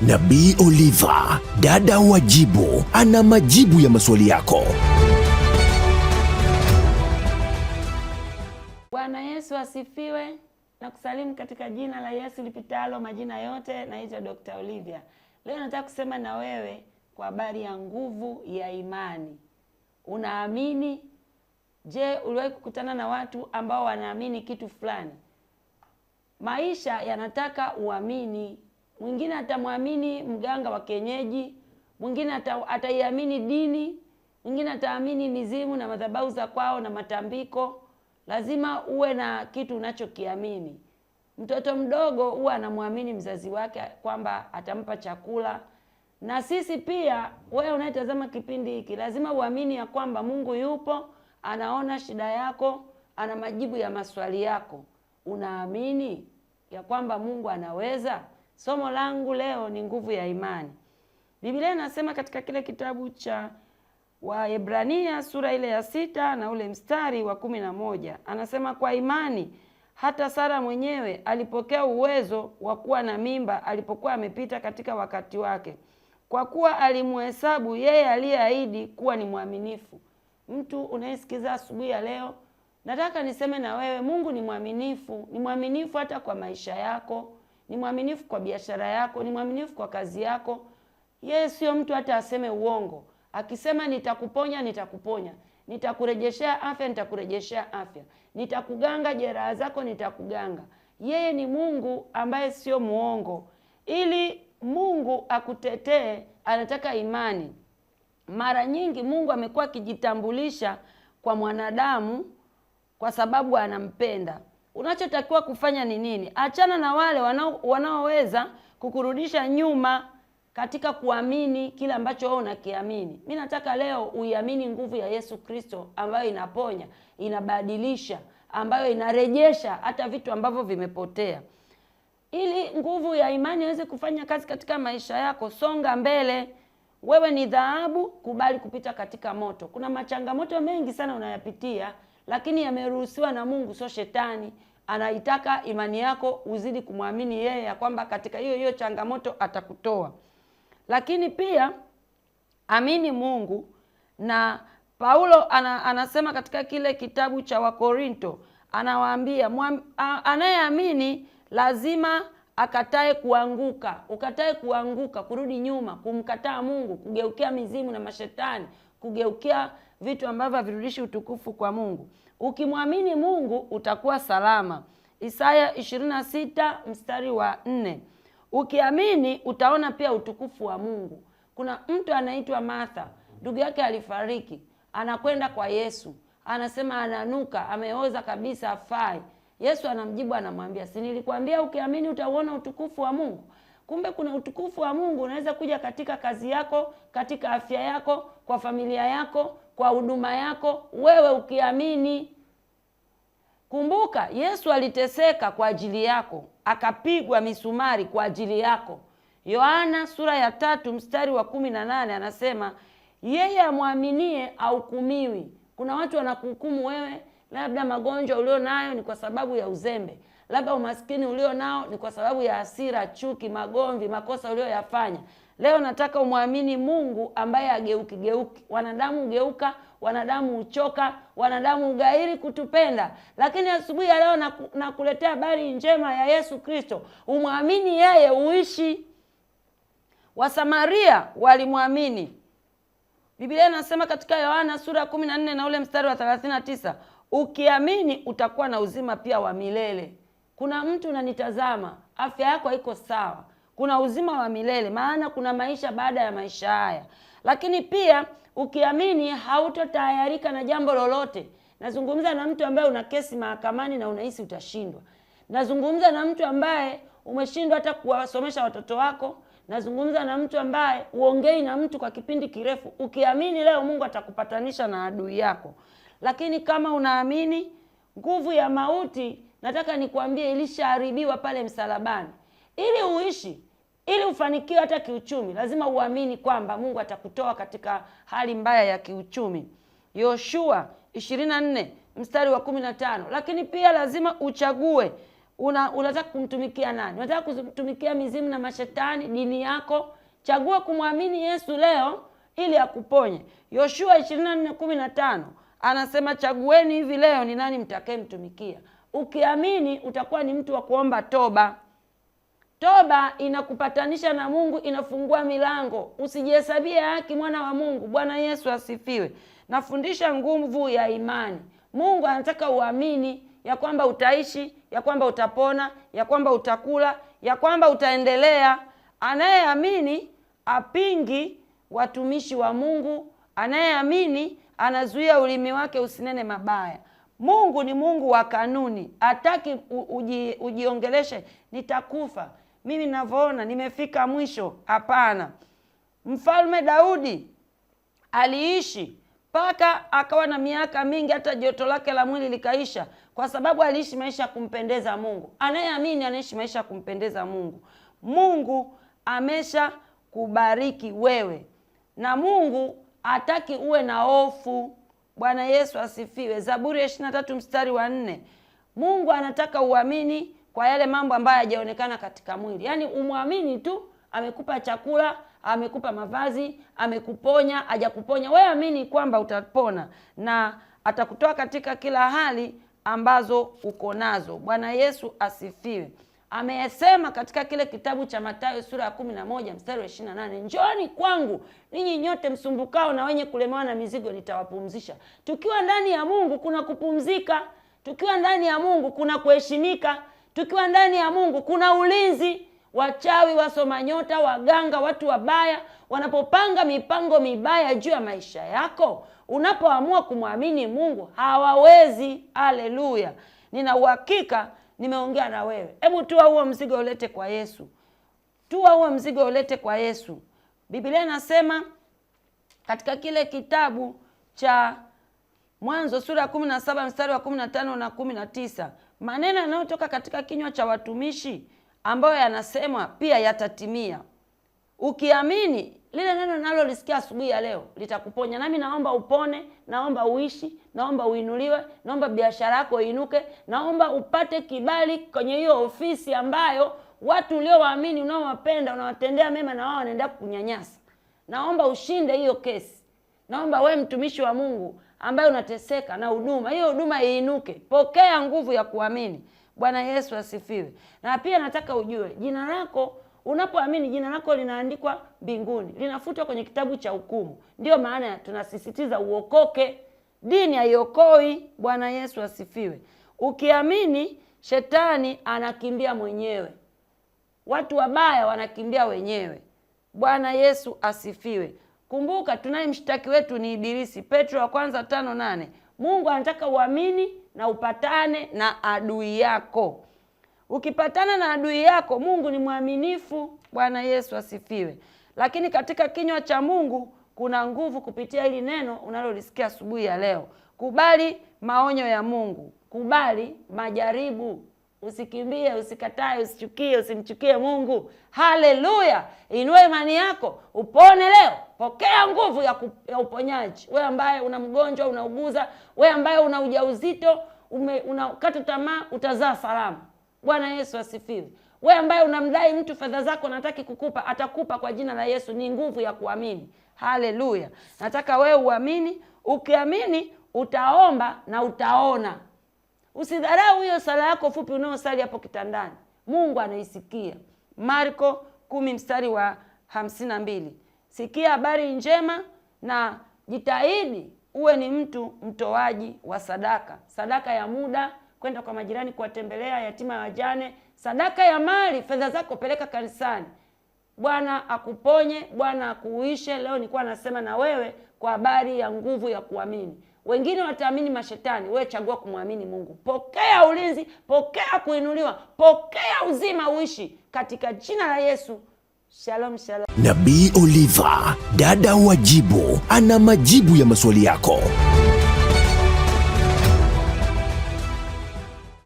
Nabii Oliva, dada wa jibu, ana majibu ya maswali yako. Bwana Yesu asifiwe. Na kusalimu katika jina la Yesu lipitalo majina yote. Naitwa Dr. Olivia. Leo nataka kusema na wewe kwa habari ya nguvu ya imani. Unaamini? Je, uliwahi kukutana na watu ambao wanaamini kitu fulani? Maisha yanataka uamini. Mwingine atamwamini mganga wa kienyeji, mwingine ataiamini dini, mwingine ataamini mizimu na madhabahu za kwao na matambiko. Lazima uwe na kitu unachokiamini. Mtoto mdogo huwa anamwamini mzazi wake kwamba atampa chakula. Na sisi pia, wewe unayetazama kipindi hiki, lazima uamini ya kwamba Mungu yupo, anaona shida yako, ana majibu ya maswali yako. Unaamini ya kwamba Mungu anaweza? Somo langu leo ni nguvu ya imani. Biblia inasema katika kile kitabu cha Waebrania sura ile ya 6 na ule mstari wa 11. Anasema kwa imani hata Sara mwenyewe alipokea uwezo wa kuwa na mimba alipokuwa amepita katika wakati wake, kwa kuwa alimhesabu yeye aliyeahidi kuwa ni mwaminifu. Mtu unayesikiza asubuhi ya leo, nataka niseme na wewe, Mungu ni mwaminifu. Ni mwaminifu hata kwa maisha yako, ni mwaminifu kwa biashara yako, ni mwaminifu kwa kazi yako. Yeye sio mtu hata aseme uongo. Akisema nitakuponya, nitakuponya. Nitakurejeshea afya, nitakurejeshea afya. Nitakuganga jeraha zako, nitakuganga. Yeye ni Mungu ambaye sio muongo. Ili Mungu akutetee, anataka imani. Mara nyingi Mungu amekuwa akijitambulisha kwa mwanadamu kwa sababu anampenda. Unachotakiwa kufanya ni nini? Achana na wale wanaoweza kukurudisha nyuma katika kuamini kile ambacho wewe unakiamini. Mimi nataka leo uiamini nguvu ya Yesu Kristo ambayo inaponya, inabadilisha, ambayo inarejesha hata vitu ambavyo vimepotea. Ili nguvu ya imani iweze kufanya kazi katika maisha yako, songa mbele. Wewe ni dhahabu, kubali kupita katika moto. Kuna machangamoto mengi sana unayapitia, lakini yameruhusiwa na Mungu, sio shetani. Anaitaka imani yako uzidi kumwamini yeye ya kwamba katika hiyo changamoto atakutoa. Lakini pia amini Mungu. Na Paulo anasema katika kile kitabu cha Wakorinto, anawaambia anayeamini lazima akatae kuanguka. Ukatae kuanguka, kurudi nyuma, kumkataa Mungu, kugeukia mizimu na mashetani, kugeukia vitu ambavyo havirudishi utukufu kwa Mungu. Ukimwamini Mungu utakuwa salama. Isaya 26 mstari wa 4. Ukiamini utaona pia utukufu wa Mungu. Kuna mtu anaitwa Martha, ndugu yake alifariki, anakwenda kwa Yesu, anasema ananuka, ameoza kabisa, afai. Yesu anamjibu, anamwambia, si nilikwambia ukiamini utaona utukufu wa Mungu? Kumbe kuna utukufu wa Mungu unaweza kuja katika kazi yako, katika afya yako, kwa familia yako, kwa huduma yako, wewe ukiamini. Kumbuka Yesu aliteseka kwa ajili yako, akapigwa misumari kwa ajili yako. Yohana sura ya 3 mstari wa 18 anasema yeye amwaminie ahukumiwi. Kuna watu wanakuhukumu wewe, labda magonjwa ulio nayo ni kwa sababu ya uzembe, labda umaskini ulio nao ni kwa sababu ya hasira, chuki, magomvi, makosa ulioyafanya. Leo nataka umwamini Mungu ambaye hageuki. Wanadamu hugeuka, wanadamu huchoka, wanadamu ugairi kutupenda. Lakini asubuhi ya leo nakuletea habari njema ya Yesu Kristo. Umwamini yeye uishi. Wasamaria walimwamini. Biblia inasema katika Yohana sura 14 na ule mstari wa 39, ukiamini utakuwa na uzima pia wa milele. Kuna mtu unanitazama, afya yako haiko sawa. Kuna uzima wa milele, maana kuna maisha baada ya maisha haya. Lakini pia ukiamini hautotayarika na jambo lolote. Nazungumza na mtu ambaye una kesi mahakamani na unahisi utashindwa. Nazungumza na mtu ambaye umeshindwa hata kuwasomesha watoto wako. Nazungumza na mtu ambaye uongei na mtu kwa kipindi kirefu. Ukiamini leo Mungu atakupatanisha na adui yako. Lakini kama unaamini, nguvu ya mauti nataka nikwambie ilishaharibiwa pale msalabani. Ili uishi, ili ufanikiwe hata kiuchumi, lazima uamini kwamba Mungu atakutoa katika hali mbaya ya kiuchumi. Yoshua 24 mstari wa 15. Lakini pia lazima uchague Unataka kumtumikia nani? Unataka kumtumikia mizimu na mashetani, dini yako? Chagua kumwamini Yesu leo ili akuponye. Yoshua 24:15 anasema chagueni hivi leo ni nani mtakayemtumikia. Ukiamini utakuwa ni mtu wa kuomba toba. Toba inakupatanisha na Mungu, inafungua milango. Usijihesabie haki mwana wa Mungu. Bwana Yesu asifiwe. Nafundisha nguvu ya imani. Mungu anataka uamini ya kwamba utaishi, ya kwamba utapona, ya kwamba utakula, ya kwamba utaendelea. Anayeamini apingi watumishi wa Mungu. Anayeamini anazuia ulimi wake usinene mabaya. Mungu ni Mungu wa kanuni. Hataki ujiongeleshe nitakufa, mimi ninavyoona nimefika mwisho. Hapana. Mfalme Daudi aliishi mpaka akawa na miaka mingi, hata joto lake la mwili likaisha, kwa sababu aliishi maisha ya kumpendeza Mungu. Anayeamini anaishi maisha ya kumpendeza Mungu. Mungu amesha kubariki wewe, na Mungu hataki uwe na hofu. Bwana Yesu asifiwe. Zaburi ya 23:4. Mungu anataka uamini kwa yale mambo ambayo hayajaonekana katika mwili. Yaani umwamini tu, amekupa chakula, amekupa mavazi, amekuponya, hajakuponya. Wewe amini kwamba utapona na atakutoa katika kila hali ambazo uko nazo. Bwana Yesu asifiwe. Amesema katika kile kitabu cha Mathayo sura ya 11:28, njooni kwangu ninyi nyote msumbukao na wenye kulemewa na mizigo, nitawapumzisha. Tukiwa ndani ya Mungu kuna kupumzika. Tukiwa ndani ya Mungu kuna kuheshimika. Tukiwa ndani ya Mungu kuna ulinzi. Wachawi, wasoma nyota, waganga, watu wabaya wanapopanga mipango mibaya juu ya maisha yako, unapoamua kumwamini Mungu hawawezi. Haleluya. Nina uhakika nimeongea na wewe. Hebu tua huo mzigo ulete kwa Yesu. Tua huo mzigo ulete kwa Yesu. Biblia inasema katika kile kitabu cha Mwanzo sura ya 17 mstari wa 15 na 19, maneno yanayotoka katika kinywa cha watumishi ambayo yanasemwa pia yatatimia. Ukiamini lile neno nalo lisikia asubuhi ya leo litakuponya. Nami naomba upone, naomba uishi, naomba uinuliwe, naomba biashara yako iinuke, naomba upate kibali kwenye hiyo ofisi ambayo watu uliowaamini, unaowapenda, unawatendea mema na wao wanaenda kukunyanyasa. Naomba ushinde hiyo kesi. Naomba wewe mtumishi wa Mungu ambaye unateseka na huduma, hiyo huduma iinuke. Pokea nguvu ya kuamini. Bwana Yesu asifiwe. Na pia nataka ujue jina lako, unapoamini jina lako linaandikwa mbinguni, linafutwa kwenye kitabu cha hukumu. Ndio maana tunasisitiza uokoke. Dini haiokoi. Bwana Yesu asifiwe. Ukiamini, shetani anakimbia mwenyewe, watu wabaya wanakimbia wenyewe. Bwana Yesu asifiwe. Kumbuka tunaye mshtaki wetu ni Ibilisi. Petro wa kwanza 5:8. Mungu anataka uamini na upatane na adui yako. Ukipatana na adui yako, Mungu ni mwaminifu. Bwana Yesu asifiwe. Lakini katika kinywa cha Mungu kuna nguvu kupitia hili neno unalolisikia asubuhi ya leo. Kubali maonyo ya Mungu. Kubali majaribu. Usikimbie, usikatae, usichukie, usimchukie Mungu. Haleluya. Inua imani yako, upone leo. Pokea nguvu ya uponyaji. Wewe ambaye una mgonjwa, unauguza, wewe ambaye una ujauzito, unakata tamaa, utazaa salama. Bwana Yesu asifiwe. Wewe ambaye unamdai mtu fedha zako nataki kukupa, atakupa kwa jina la Yesu. Ni nguvu ya kuamini. Haleluya. Nataka wewe uamini. Ukiamini utaomba na utaona. Usidharau hiyo sala yako fupi unaosali hapo kitandani. Mungu anaisikia. Marko 10 mstari wa 52. Sikia habari njema na jitahidi uwe ni mtu mtoaji wa sadaka. Sadaka ya muda, kwenda kwa majirani kuwatembelea yatima na wajane. Sadaka ya mali, fedha zako peleka kanisani. Bwana akuponye, Bwana akuuishe. Leo nilikuwa nasema na wewe kwa habari ya nguvu ya kuamini. Wengine wataamini mashetani, wewe chagua kumwamini Mungu. Pokea ulinzi, pokea kuinuliwa, pokea uzima uishi katika jina la Yesu. Shalom, shalom. Nabii Oliva, dada wa jibu, ana majibu ya maswali yako.